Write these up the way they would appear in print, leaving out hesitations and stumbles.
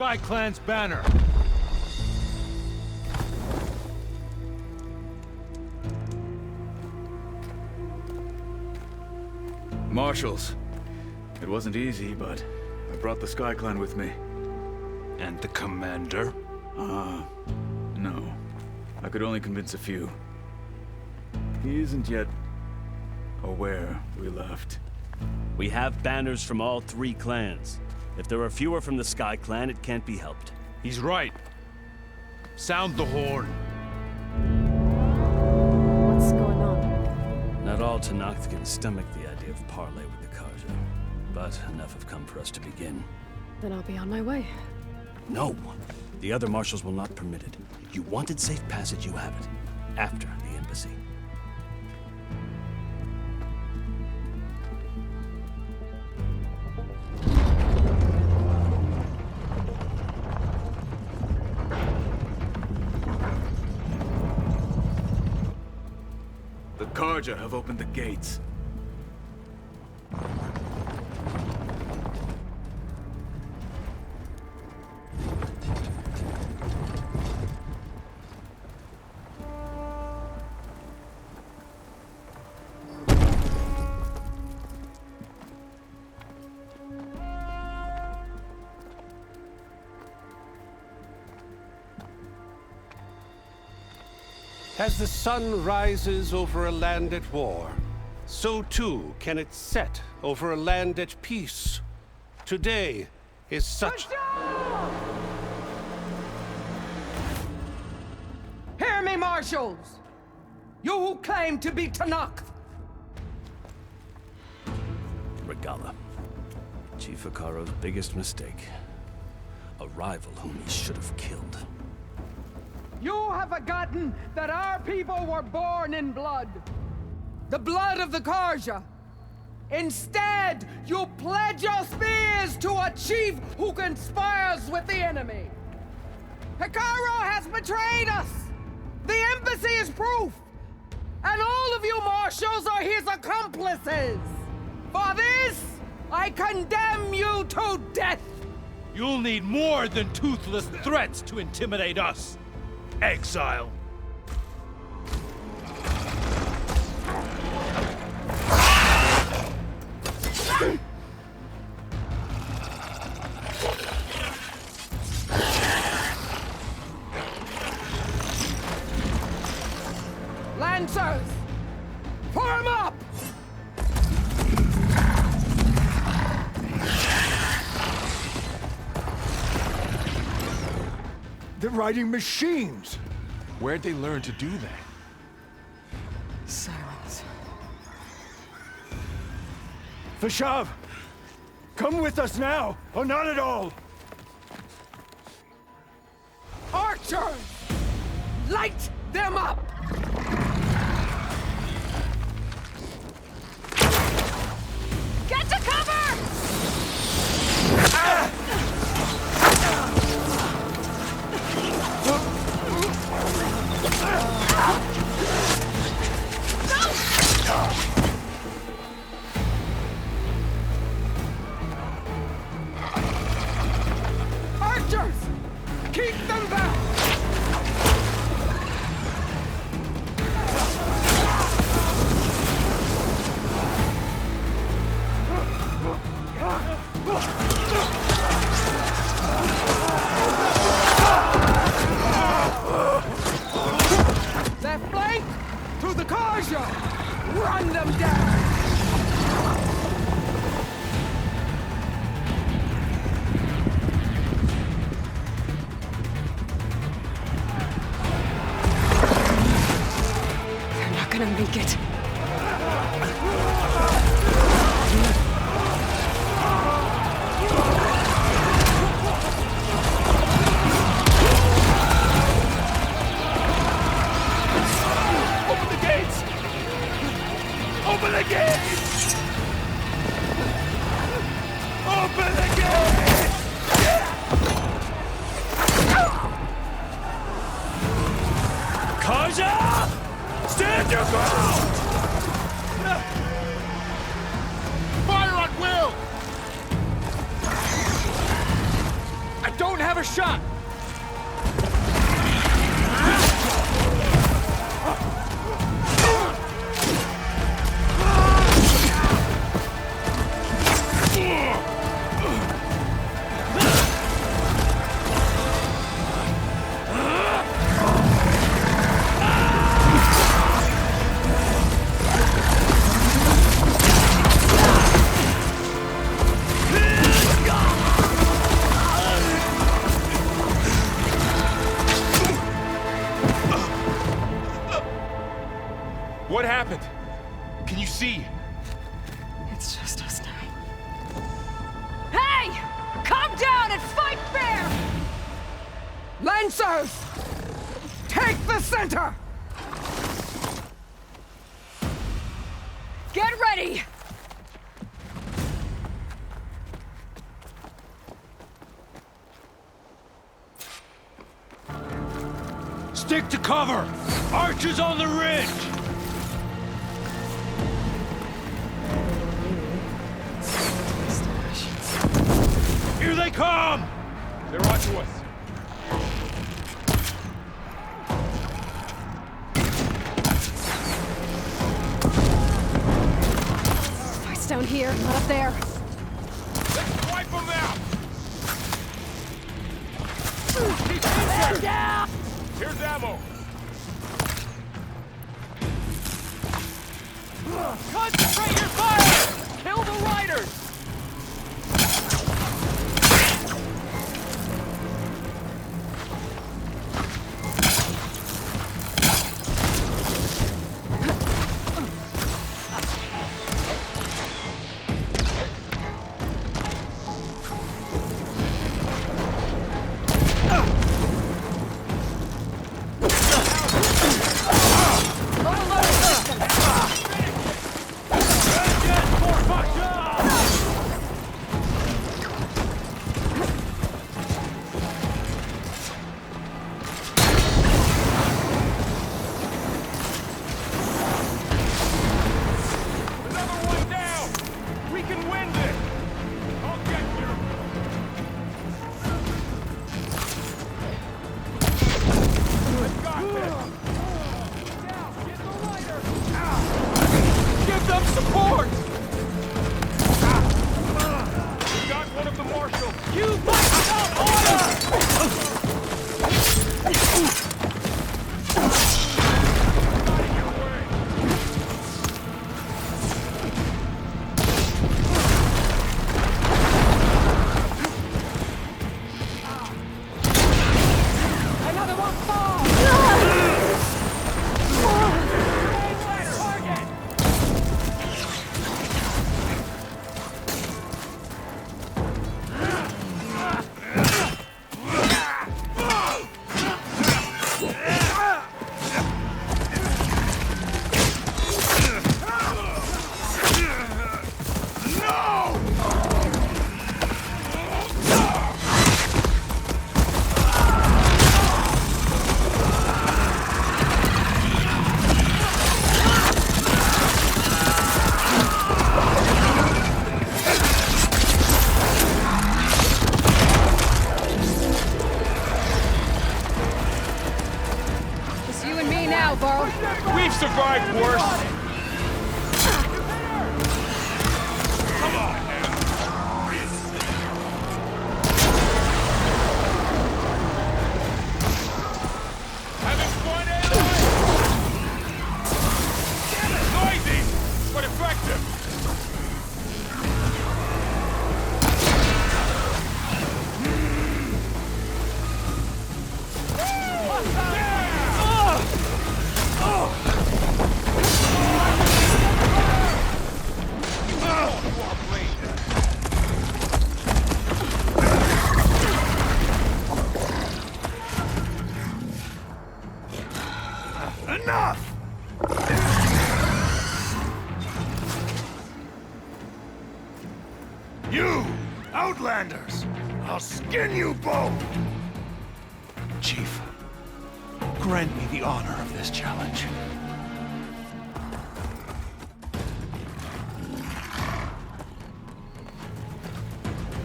Sky Clan's banner. Marshals. It wasn't easy, but I brought the Sky Clan with me. And the commander? No. I could only convince a few. He isn't yet aware we left. We have banners from all 3 clans. If there are fewer from the Sky Clan, it can't be helped. He's right. Sound the horn. What's going on? Not all Tenakth can stomach the idea of parley with the Karja, but enough have come for us to begin. Then I'll be on my way. No! The other marshals will not permit it. You wanted safe passage, you have it. After the embassy. The Karja have opened the gates. As the sun rises over a land at war, so too can it set over a land at peace. Today is such... Hear me, marshals! You who claim to be Tenakth! Regala. Chief Akaro's biggest mistake. A rival whom he should have killed. You have forgotten that our people were born in blood. The blood of the Karja. Instead, you pledge your spears to a chief who conspires with the enemy. Akaro has betrayed us! The embassy is proof! And all of you marshals are his accomplices! For this, I condemn you to death! You'll need more than toothless threats to intimidate us. Exile. Lancers! Form up! They're riding machines! Where'd they learn to do that? Silence. Vashav! Come with us now, or not at all! Archers! Light them up! Get to cover! Archers! Keep them back! Left flank! To the Karja! Run them down! They're not gonna make it. Open the gates! Open the gates! Open the gates! Karja! Stand your ground! a shot! What happened? Can you see? It's just us now. Hey! Come down and fight fair! Lancers! Take the center! Get ready! Stick to cover! Archers on the ridge! Here they come! They're onto us. Fight's down here, not up there. Let's wipe them out! Here's ammo! Concentrate your fire! Kill the riders! We've survived worse! Come on now! Having fun, Aloy? Noisy, but effective! Enough! You, Outlanders! I'll skin you both! Chief, grant me the honor of this challenge.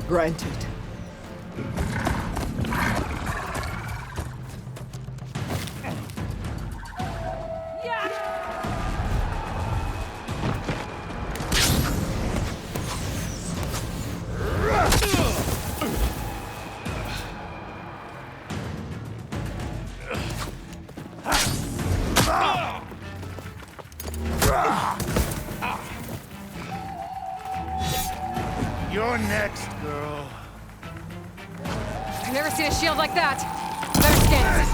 Granted. You're next, girl. I've never seen a shield like that. Better scan it.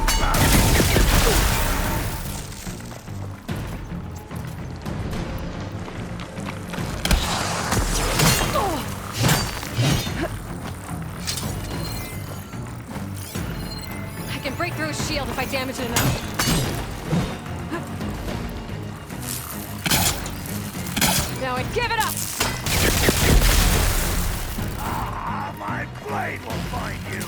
I can break through his shield if I damage it enough. Now I give it up! My blade will find you.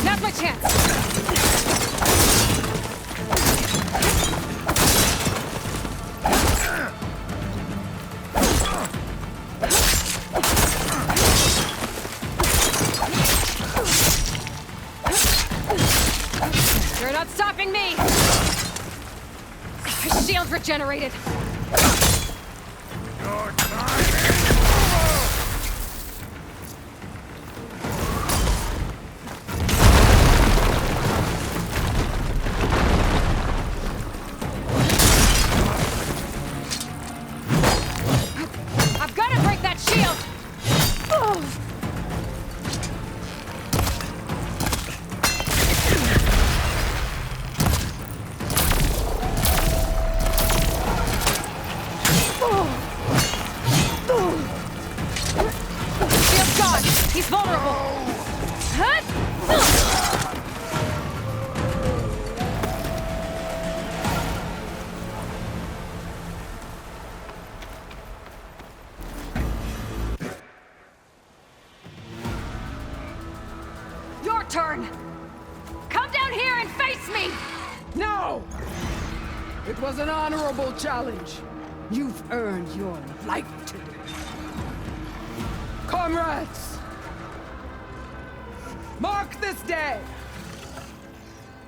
Now's my chance! You're not stopping me! His shield's regenerated! Your time is over! I've got to break that shield! Shield's gone! He's vulnerable! Your turn! Come down here and face me! No! It was an honorable challenge. You've earned your life today. Comrades! Mark this day!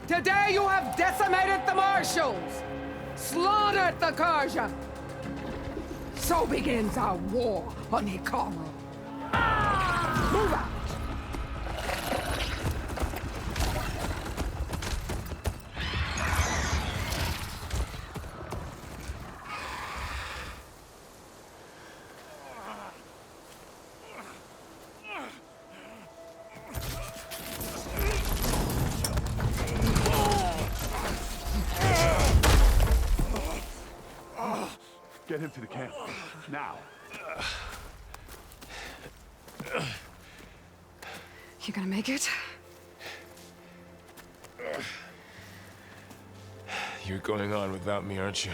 Today you have decimated the Marshals! Slaughtered the Karja! So begins our war on Hikaru. Move out! Get him to the camp. Now. You gonna make it? You're going on without me, aren't you?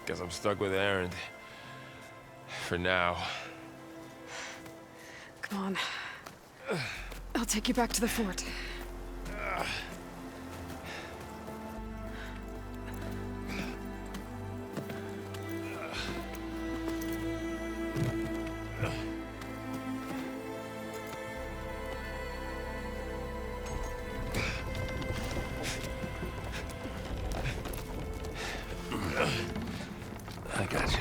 Guess I'm stuck with Aaron. For now. Come on. I'll take you back to the fort. I got you.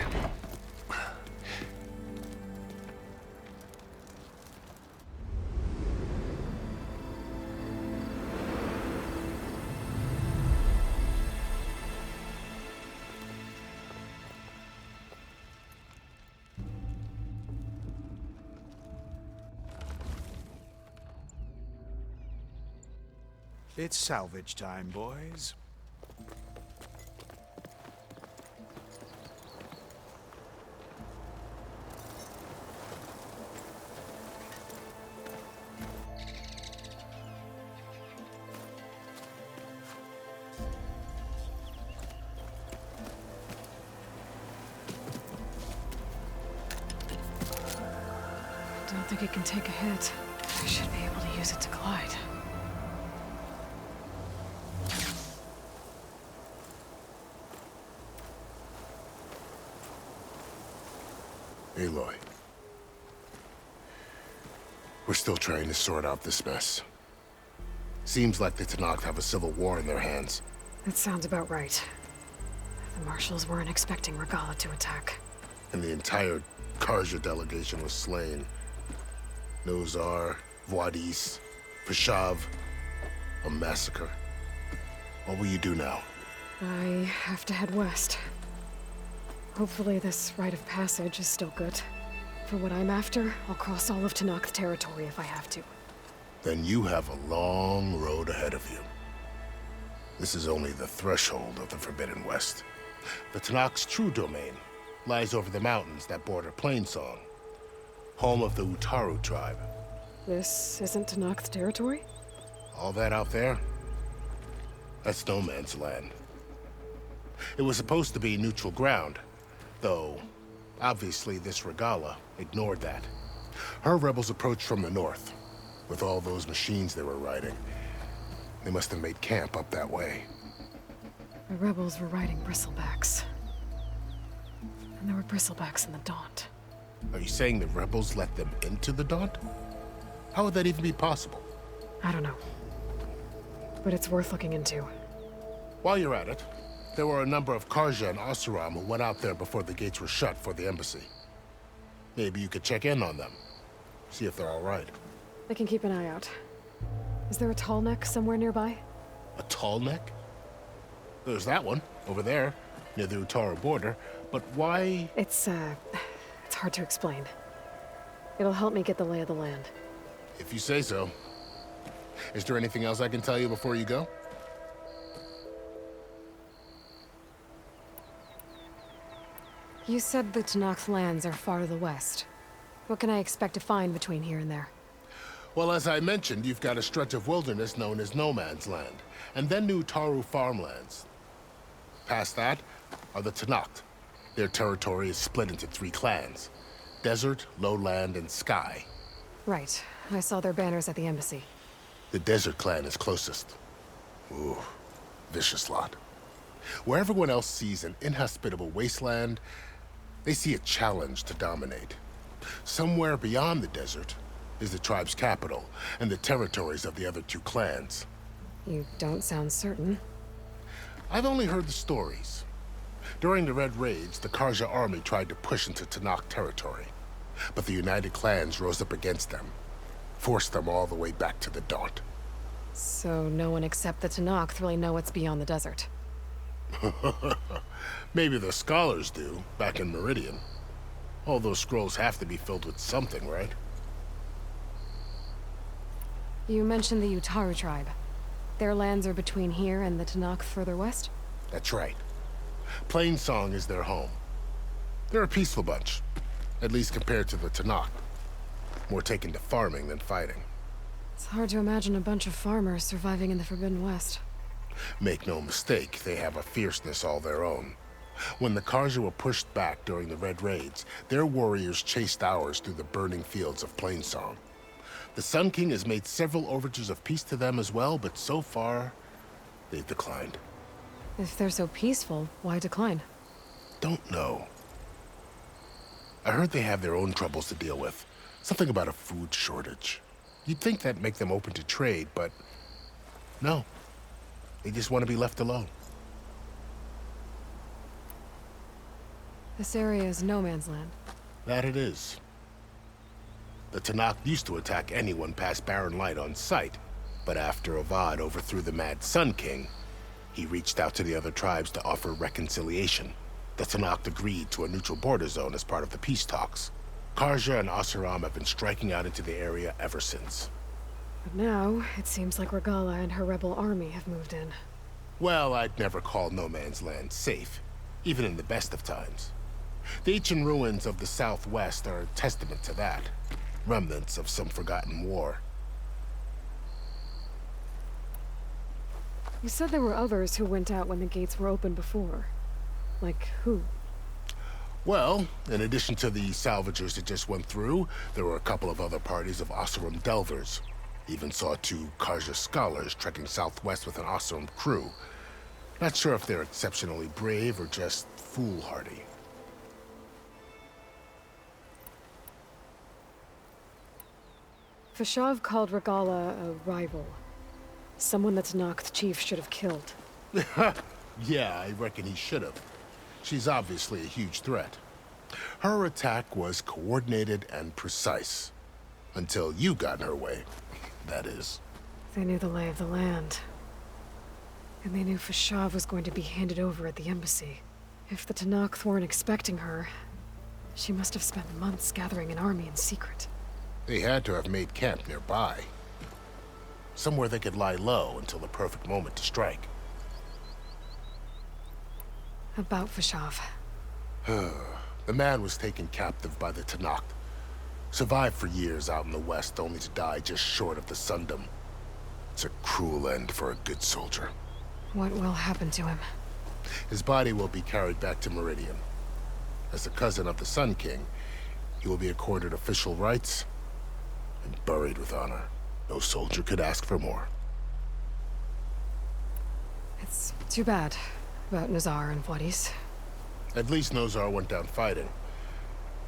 It's salvage time, boys. Don't think it can take a hit. I should be able to use it to glide. Aloy. We're still trying to sort out this mess. Seems like the Tenakth have a civil war in their hands. That sounds about right. The Marshals weren't expecting Regala to attack. And the entire Karja delegation was slain. Nozar, Voidis, Vashav, a massacre. What will you do now? I have to head west. Hopefully this rite of passage is still good. For what I'm after, I'll cross all of Tenakth territory if I have to. Then you have a long road ahead of you. This is only the threshold of the Forbidden West. The Tenakth's true domain lies over the mountains that border Plainsong, home of the Utaru tribe. This isn't Tenakth territory? All that out there? That's no man's land. It was supposed to be neutral ground, though obviously this Regala ignored that. Her rebels approached from the north, with all those machines they were riding. They must have made camp up that way. The rebels were riding bristlebacks. And there were bristlebacks in the Daunt. Are you saying the rebels let them into the Daunt? How would that even be possible? I don't know. But it's worth looking into. While you're at it, there were a number of Karja and Oseram who went out there before the gates were shut for the embassy. Maybe you could check in on them. See if they're all right. I can keep an eye out. Is there a tall neck somewhere nearby? A tall neck? There's that one, over there, near the Utaru border. But why? It's hard to explain. It'll help me get the lay of the land. If you say so. Is there anything else I can tell you before you go? You said the Tenakth lands are far to the west. What can I expect to find between here and there? Well, as I mentioned, you've got a stretch of wilderness known as No Man's Land, and then the Utaru farmlands. Past that are the Tenakth. Their territory is split into 3 clans: Desert, Lowland, and Sky. Right. I saw their banners at the embassy. The Desert clan is closest. Ooh, vicious lot. Where everyone else sees an inhospitable wasteland, they see a challenge to dominate. Somewhere beyond the desert is the tribe's capital and the territories of the other 2 clans. You don't sound certain. I've only heard the stories. During the Red Raids, the Karja army tried to push into Tenakth territory, but the United Clans rose up against them, forced them all the way back to the Daunt. So no one except the Tenakth really know what's beyond the desert. Maybe the scholars do, back in Meridian. All those scrolls have to be filled with something, right? You mentioned the Utaru tribe. Their lands are between here and the Tenakth further west? That's right. Plainsong is their home. They're a peaceful bunch, at least compared to the Tenakth. More taken to farming than fighting. It's hard to imagine a bunch of farmers surviving in the Forbidden West. Make no mistake, they have a fierceness all their own. When the Karja were pushed back during the Red Raids, their warriors chased ours through the burning fields of Plainsong. The Sun King has made several overtures of peace to them as well, but so far, they've declined. If they're so peaceful, why decline? Don't know. I heard they have their own troubles to deal with. Something about a food shortage. You'd think that'd make them open to trade, but no. They just want to be left alone. This area is no man's land. That it is. The Tenakth used to attack anyone past Barren Light on sight, but after Avad overthrew the Mad Sun King, he reached out to the other tribes to offer reconciliation. The Tenakth agreed to a neutral border zone as part of the peace talks. Karja and Oseram have been striking out into the area ever since. But now, it seems like Regala and her rebel army have moved in. Well, I'd never call No Man's Land safe, even in the best of times. The ancient ruins of the Southwest are a testament to that. Remnants of some forgotten war. You said there were others who went out when the gates were open before. Like who? Well, in addition to the salvagers that just went through, there were a couple of other parties of Oseram delvers. Even saw 2 Karja scholars trekking southwest with an Oseram crew. Not sure if they're exceptionally brave or just foolhardy. Vashav called Regala a rival. Someone the Tenakth chief should have killed. Yeah, I reckon he should have. She's obviously a huge threat. Her attack was coordinated and precise. Until you got in her way, that is. They knew the lay of the land. And they knew Fashav was going to be handed over at the embassy. If the Tenakth weren't expecting her, she must have spent months gathering an army in secret. They had to have made camp nearby. Somewhere they could lie low until the perfect moment to strike. About Fashav. The man was taken captive by the Tenakth. Survived for years out in the west, only to die just short of the Sundom. It's a cruel end for a good soldier. What will happen to him? His body will be carried back to Meridian. As a cousin of the Sun King, he will be accorded official rights and buried with honor. No soldier could ask for more. It's too bad about Nazar and Vladis. At least Nozar went down fighting.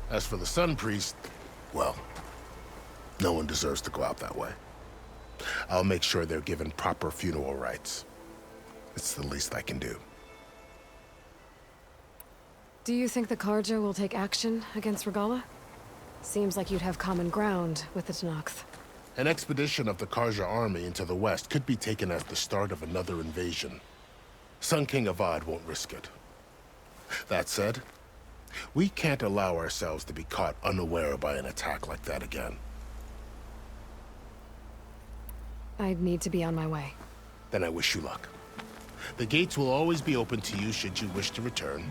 As for the Sun Priest, well, no one deserves to go out that way. I'll make sure they're given proper funeral rites. It's the least I can do. Do you think the Karja will take action against Regala? Seems like you'd have common ground with the Tenakth. An expedition of the Karja army into the west could be taken as the start of another invasion. Sun King Avad won't risk it. That said, we can't allow ourselves to be caught unaware by an attack like that again. I'd need to be on my way. Then I wish you luck. The gates will always be open to you should you wish to return.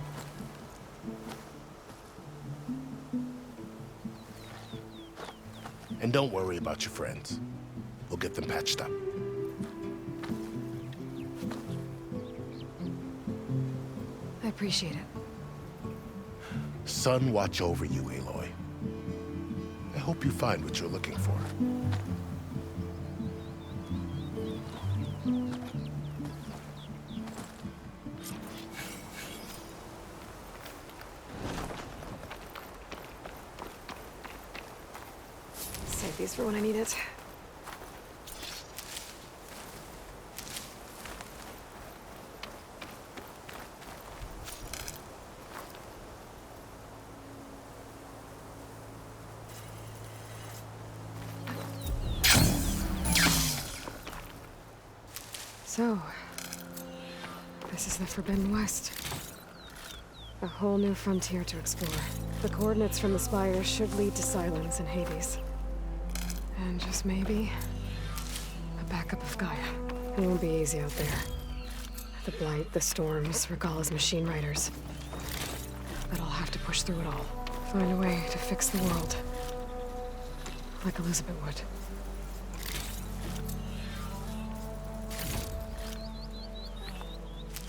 And don't worry about your friends. We'll get them patched up. I appreciate it. Sun watch over you, Aloy. I hope you find what you're looking for. Save these for when I need it. So, this is the Forbidden West. A whole new frontier to explore. The coordinates from the spires should lead to Silence and Hades. And just maybe, a backup of Gaia. It won't be easy out there. The Blight, the Storms, Regala's machine riders. But I'll have to push through it all. Find a way to fix the world. Like Elizabeth would.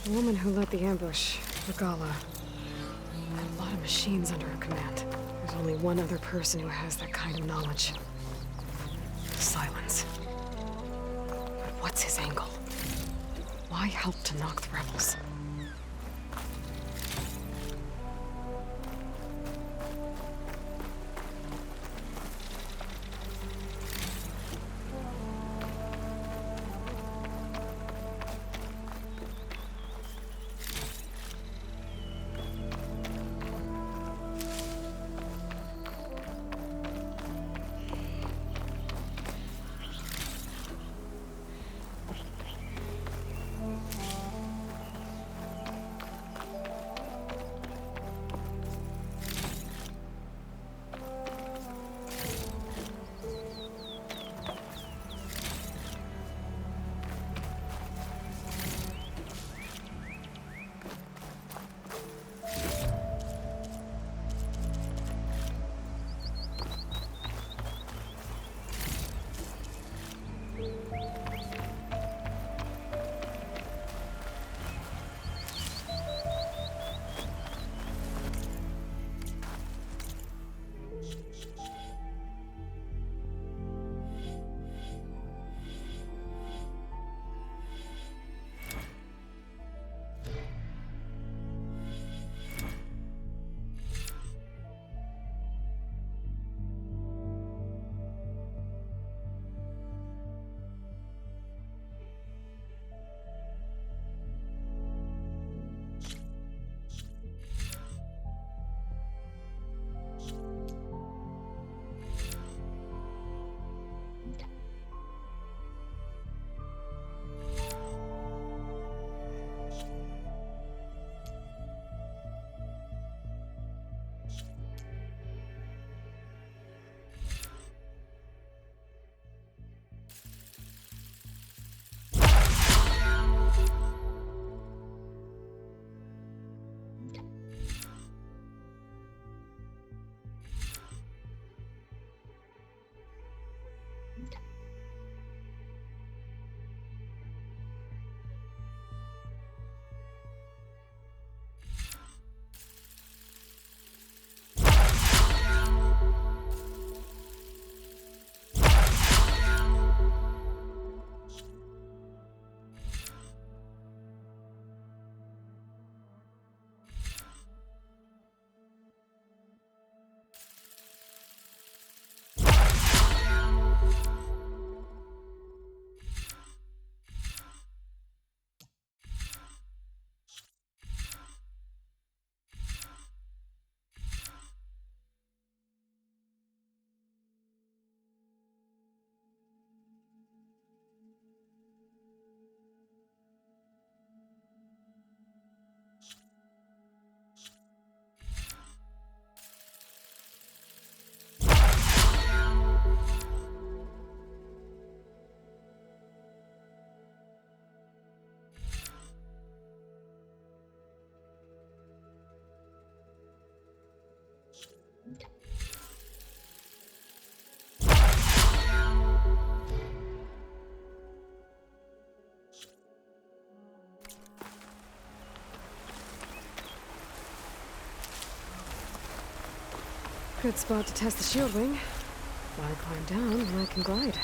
The woman who led the ambush, Regala, had a lot of machines under her command. There's only one other person who has that kind of knowledge. Silence. But what's his angle? Why help to knock the rebels? Good spot to test the shield wing. If I climb down, then I can glide.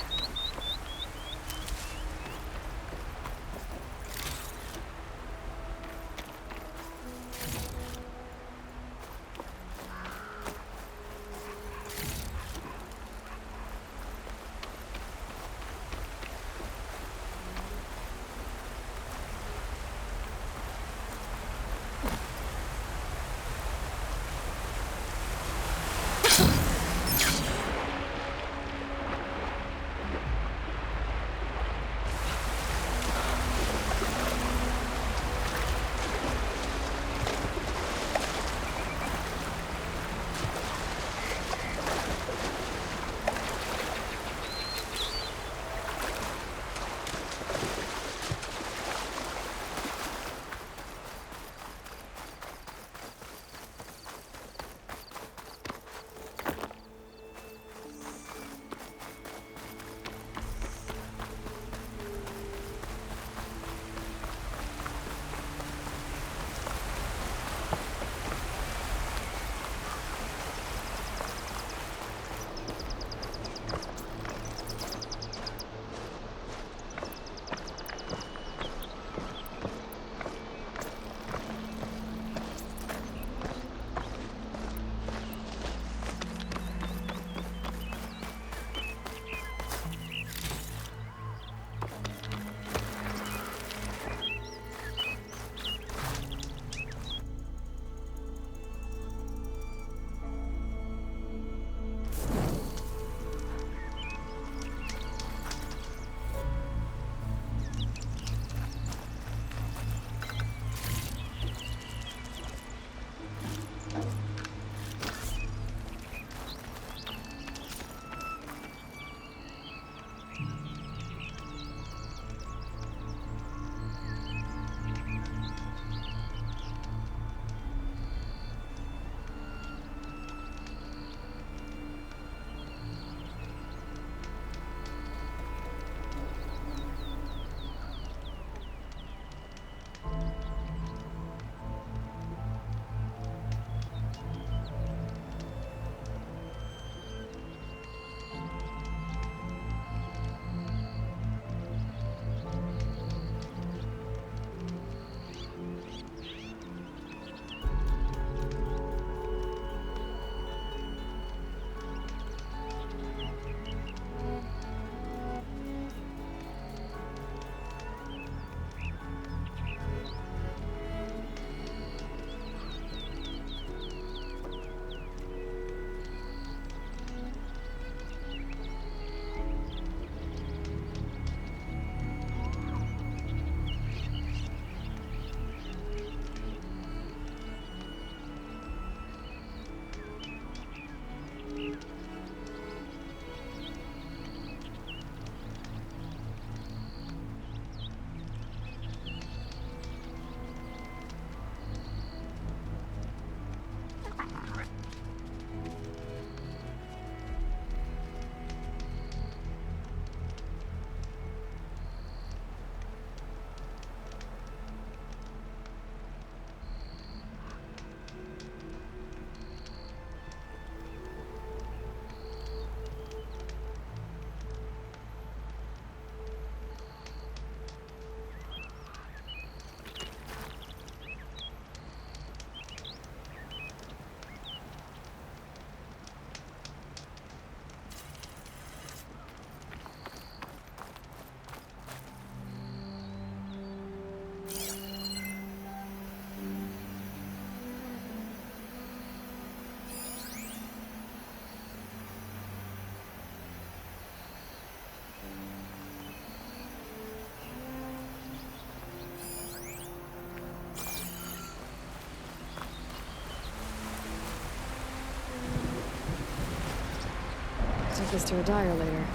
Take this to a dyer later.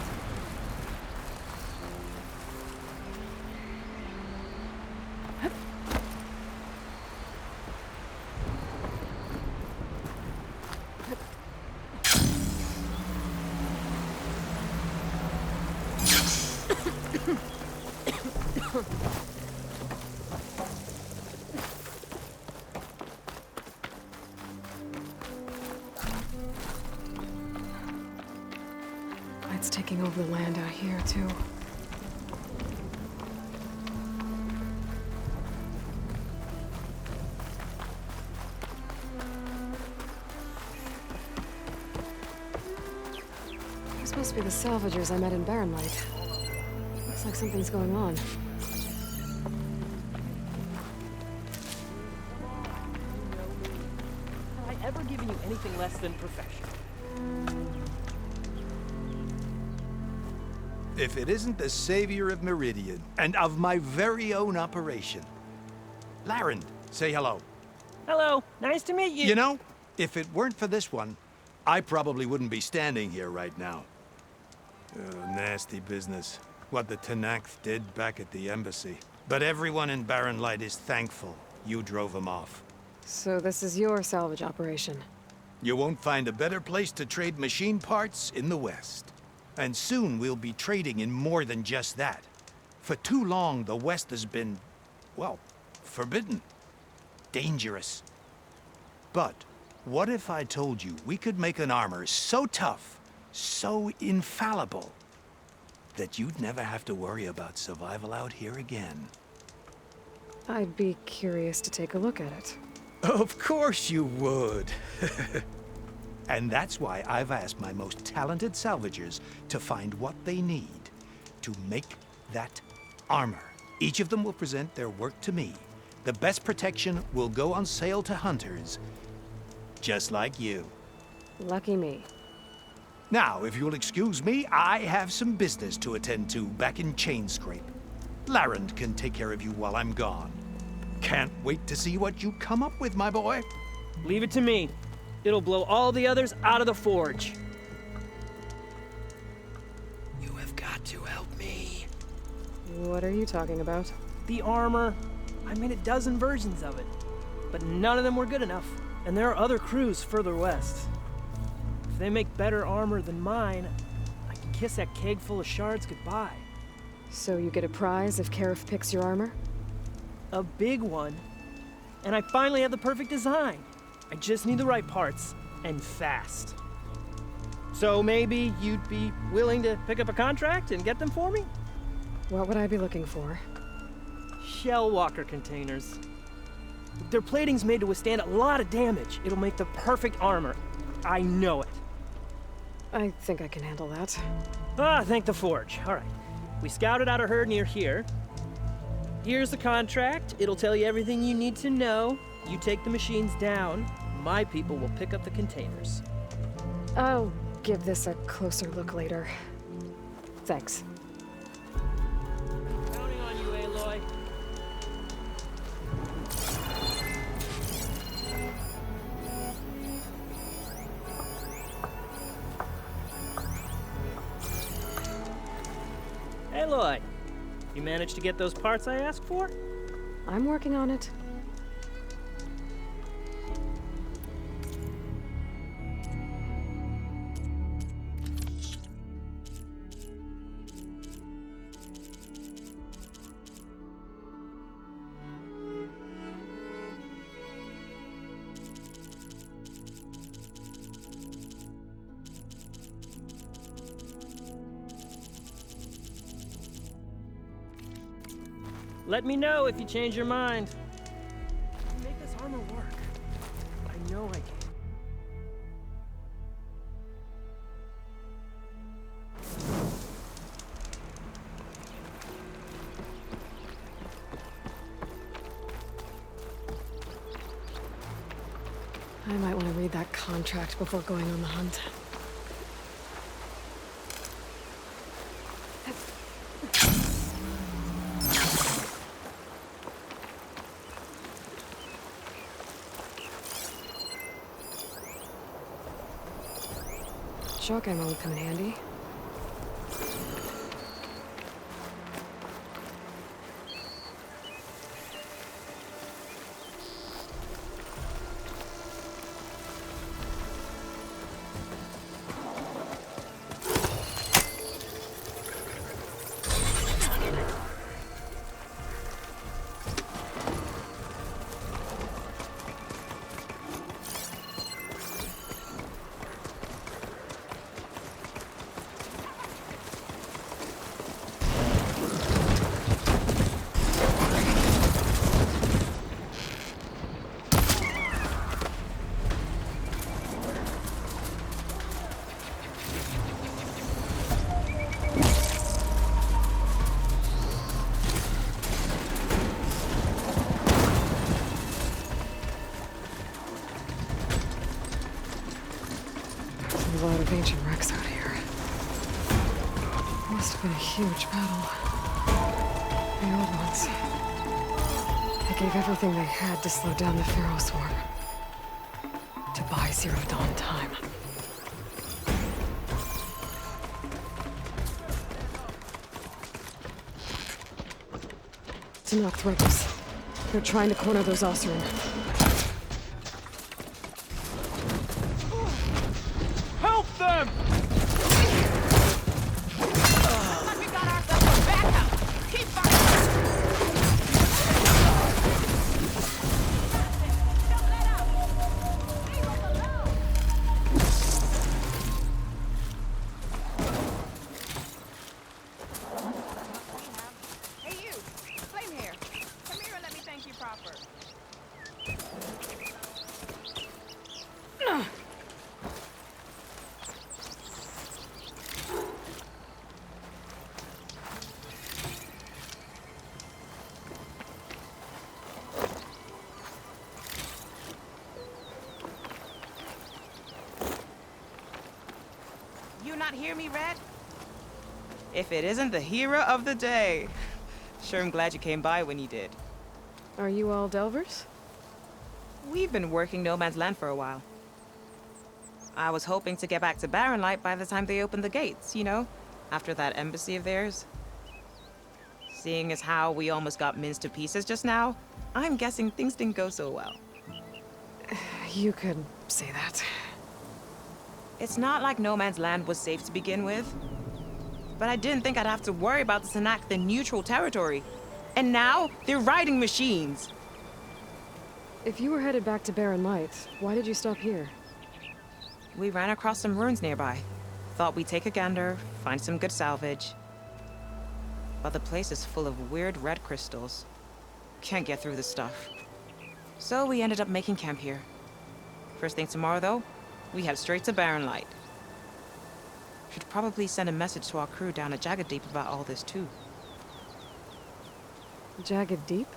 taking over the land out here, too. These must be the salvagers I met in Barren Light. Looks like something's going on. Have I ever given you anything less than perfection? If it isn't the savior of Meridian, and of my very own operation. Laren, say hello. Hello, nice to meet you. You know, if it weren't for this one, I probably wouldn't be standing here right now. Nasty business. What the Tenakth did back at the embassy. But everyone in Barren Light is thankful you drove them off. So this is your salvage operation? You won't find a better place to trade machine parts in the West. And soon we'll be trading in more than just that. For too long, the West has been, well, forbidden. Dangerous. But what if I told you we could make an armor so tough, so infallible, that you'd never have to worry about survival out here again? I'd be curious to take a look at it. Of course you would. And that's why I've asked my most talented salvagers to find what they need to make that armor. Each of them will present their work to me. The best protection will go on sale to hunters, just like you. Lucky me. Now, if you'll excuse me, I have some business to attend to back in Chainscrape. Laren can take care of you while I'm gone. Can't wait to see what you come up with, my boy. Leave it to me. It'll blow all the others out of the forge. You have got to help me. What are you talking about? The armor. I made a dozen versions of it, but none of them were good enough. And there are other crews further west. If they make better armor than mine, I can kiss that keg full of shards goodbye. So you get a prize if Karif picks your armor? A big one. And I finally have the perfect design. I just need the right parts, and fast. So maybe you'd be willing to pick up a contract and get them for me? What would I be looking for? Shell walker containers. Their plating's made to withstand a lot of damage. It'll make the perfect armor. I know it. I think I can handle that. Ah, thank the forge. All right. We scouted out a herd near here. Here's the contract. It'll tell you everything you need to know. You take the machines down. My people will pick up the containers. I'll give this a closer look later. Thanks. Counting on you, Aloy. Aloy, you managed to get those parts I asked for? I'm working on it. Let me know if you change your mind. I can make this armor work. I know I can. I might want to read that contract before going on the hunt. Shock ammo would come in handy. been a huge battle. The old ones. They gave everything they had to slow down the Pharaoh swarm. To buy Zero Dawn time. To knock the rebels. They're trying to corner those Osirian. Help them! We got ourselves a backup. Keep fighting. Don't let up. Leave us alone. Hey, you. Flame here. Come here and let me thank you proper. You not hear me, Red? If it isn't the hero of the day. Sure, I'm glad you came by when you did. Are you all Delvers? We've been working No Man's Land for a while. I was hoping to get back to Barren Light by the time they opened the gates, you know? After that embassy of theirs. Seeing as how we almost got minced to pieces just now, I'm guessing things didn't go so well. You could say that. It's not like No Man's Land was safe to begin with. But I didn't think I'd have to worry about the Tanakh, the neutral territory. And now, they're riding machines. If you were headed back to Barren Light, why did you stop here? We ran across some ruins nearby. Thought we'd take a gander, find some good salvage. But the place is full of weird red crystals. Can't get through the stuff. So we ended up making camp here. First thing tomorrow, though, we head straight to Barren Light. Should probably send a message to our crew down at Jagged Deep about all this, too. Jagged Deep?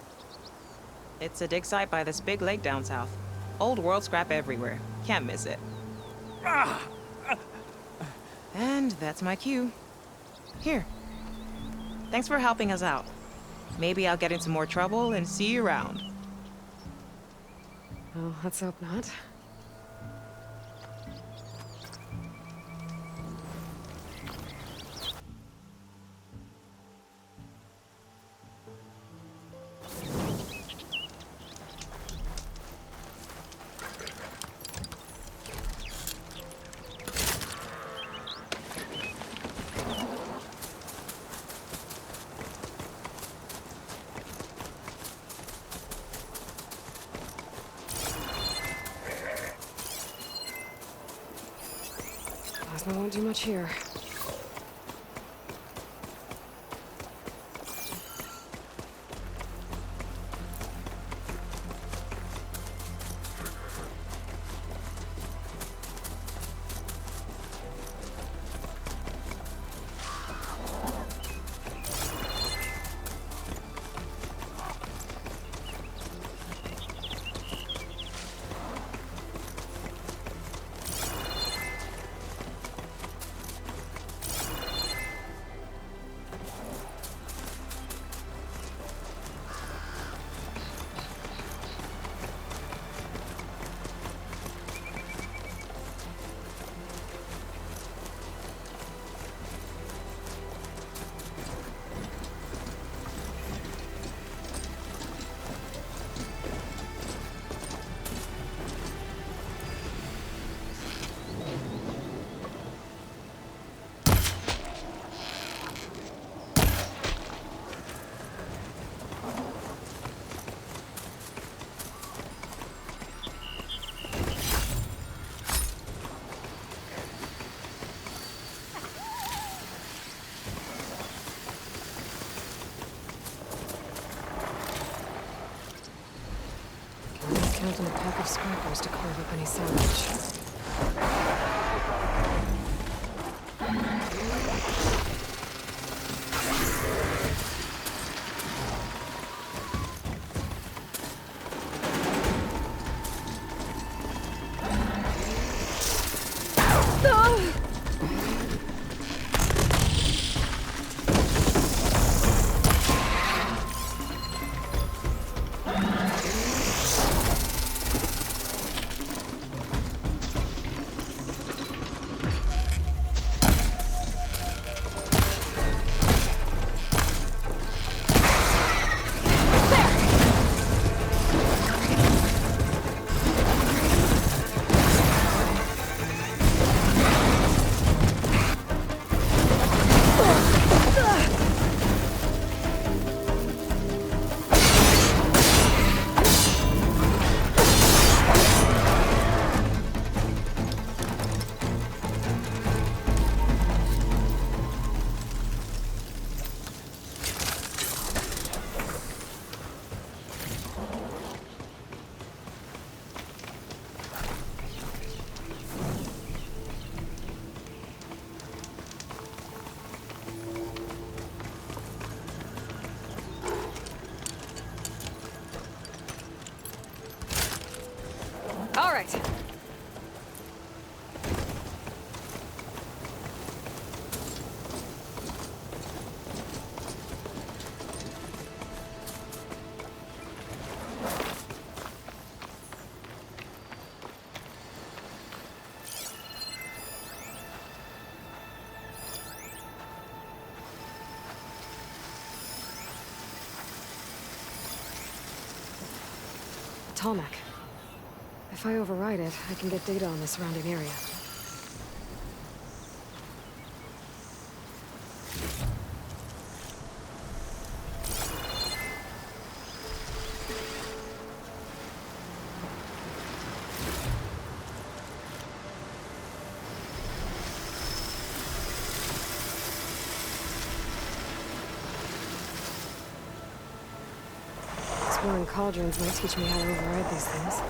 It's a dig site by this big lake down south. Old world scrap everywhere. Can't miss it. And that's my cue. Here. Thanks for helping us out. Maybe I'll get into more trouble and see you around. Well, let's hope not. Plasma won't do much here. Counting a pack of scrappers to carve up any salvage. right. Tallneck. If I override it, I can get data on the surrounding area. Exploring cauldrons might teach me how to override these things.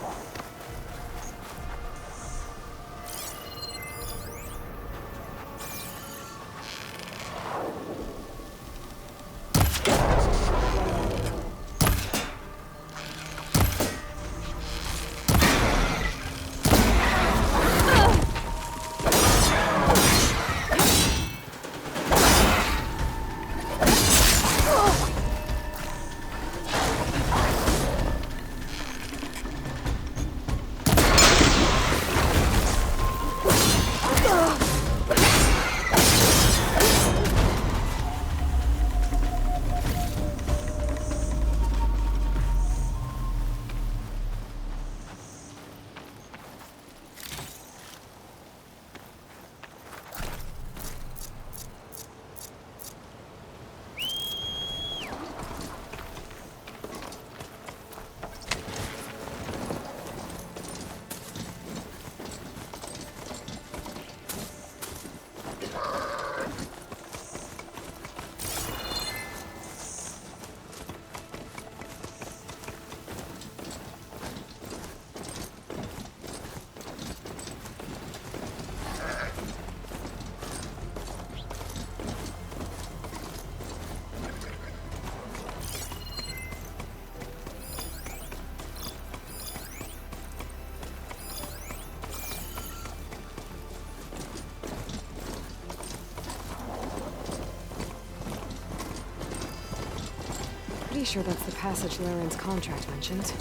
Pretty sure that's the passage Laren's contract mentioned.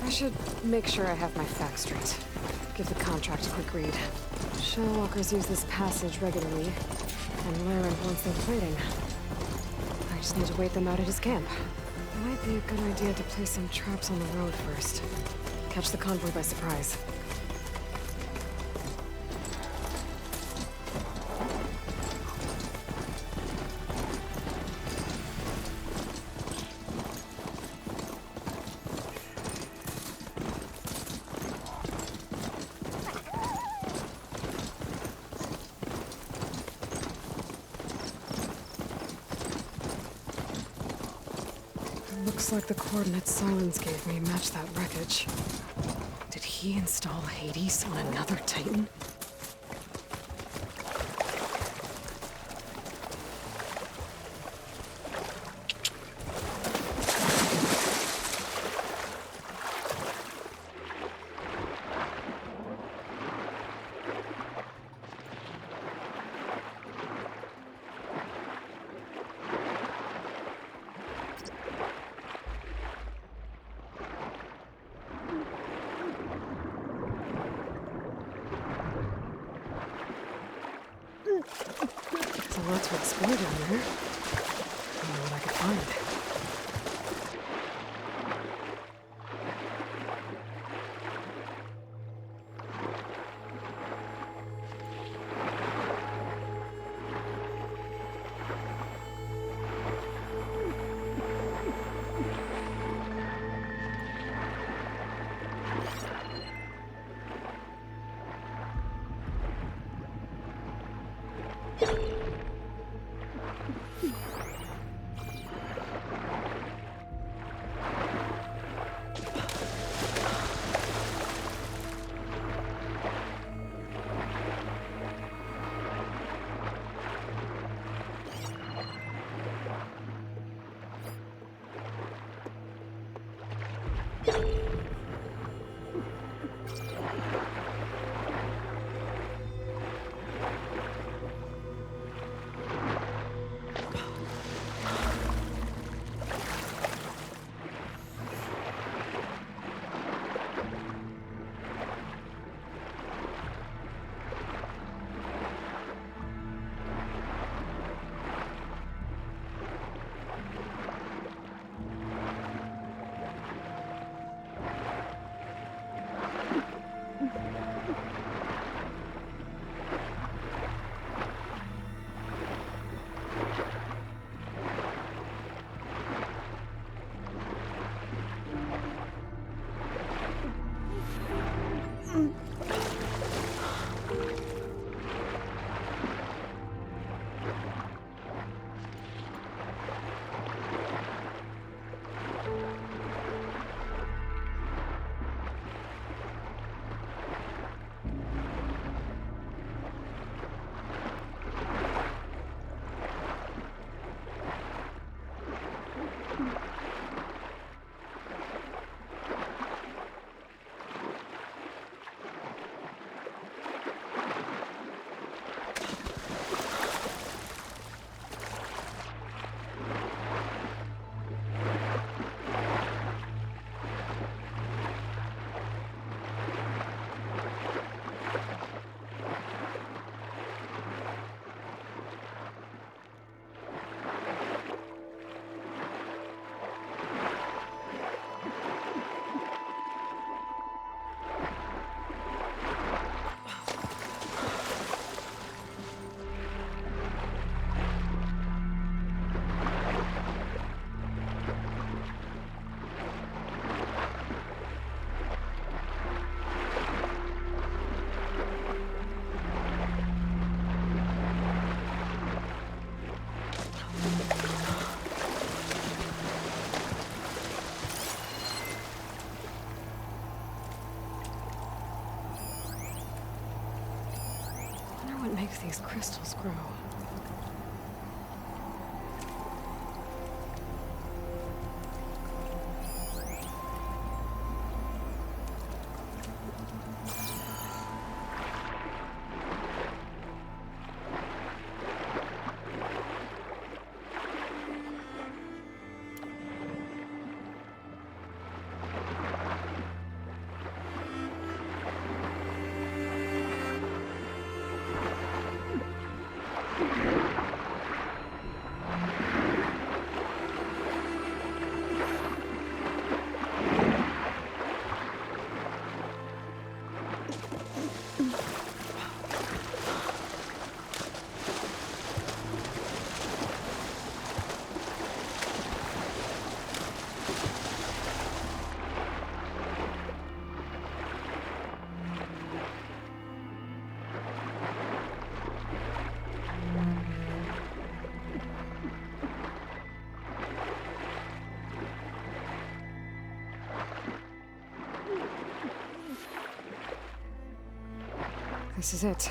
I should make sure I have my facts straight. Give the contract a quick read. Shellwalkers use this passage regularly, and Laren wants them fighting. I just need to wait them out at his camp. Might be a good idea to place some traps on the road first. Catch the convoy by surprise. Looks like the coordinates Silence gave me match that wreckage. Did he install Hades on another Titan? There's a lot to explore down there. I don't know what I could find. make these crystals grow? This is it.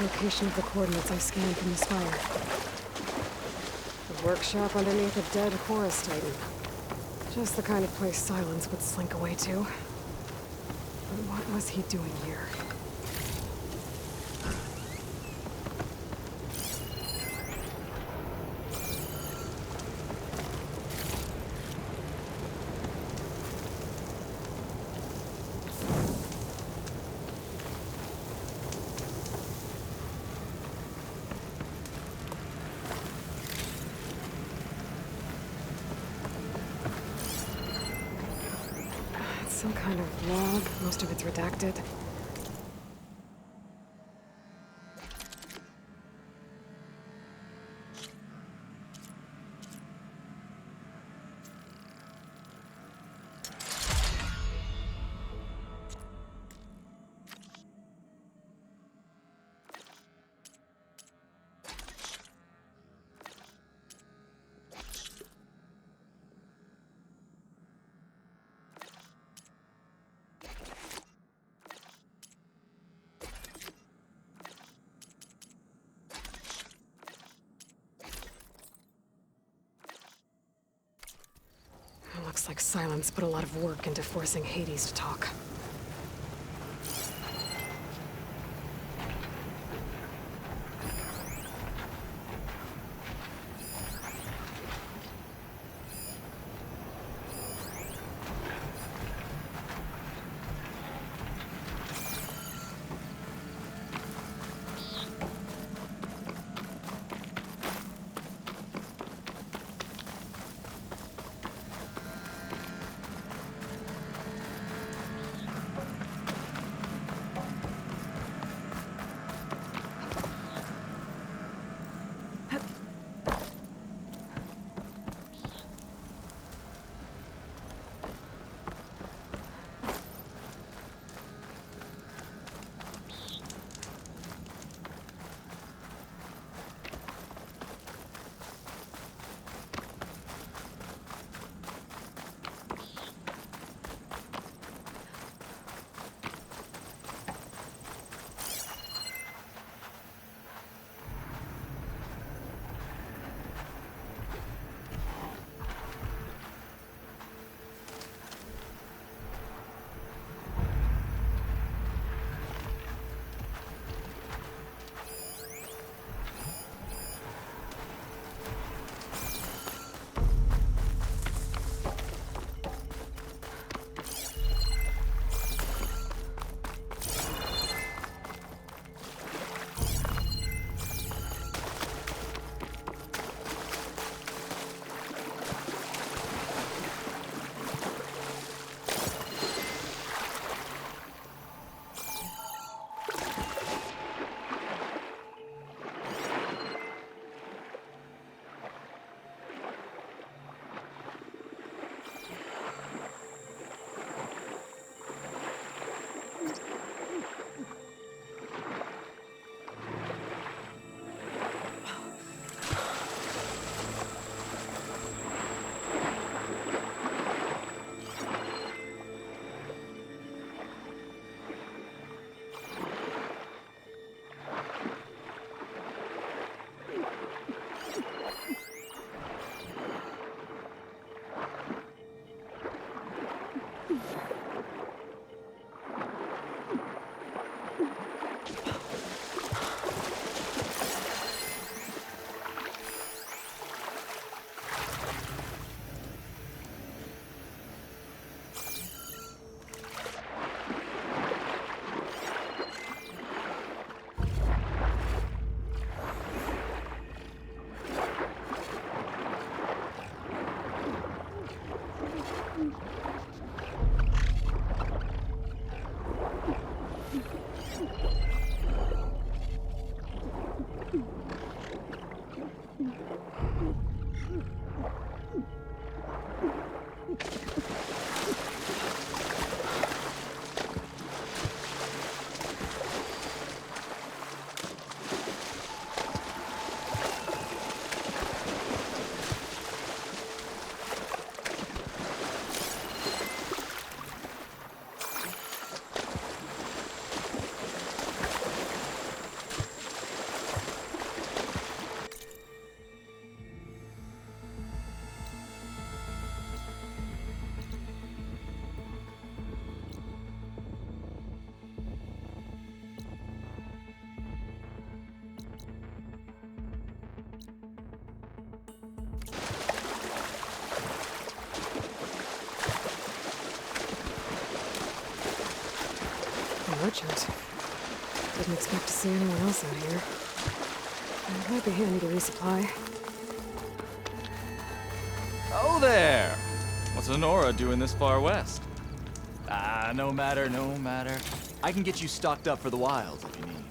Location of the coordinates I scanned from the spire. The workshop underneath a dead Horus Titan. Just the kind of place Silence would slink away to. But what was he doing here? Some kind of log, most of it's redacted. Looks like Silence put a lot of work into forcing Hades to talk. Merchant. Didn't expect to see anyone else out here. It might be handy to resupply. Oh there! What's Honora doing this far west? Ah, no matter, no matter. I can get you stocked up for the wilds if you need.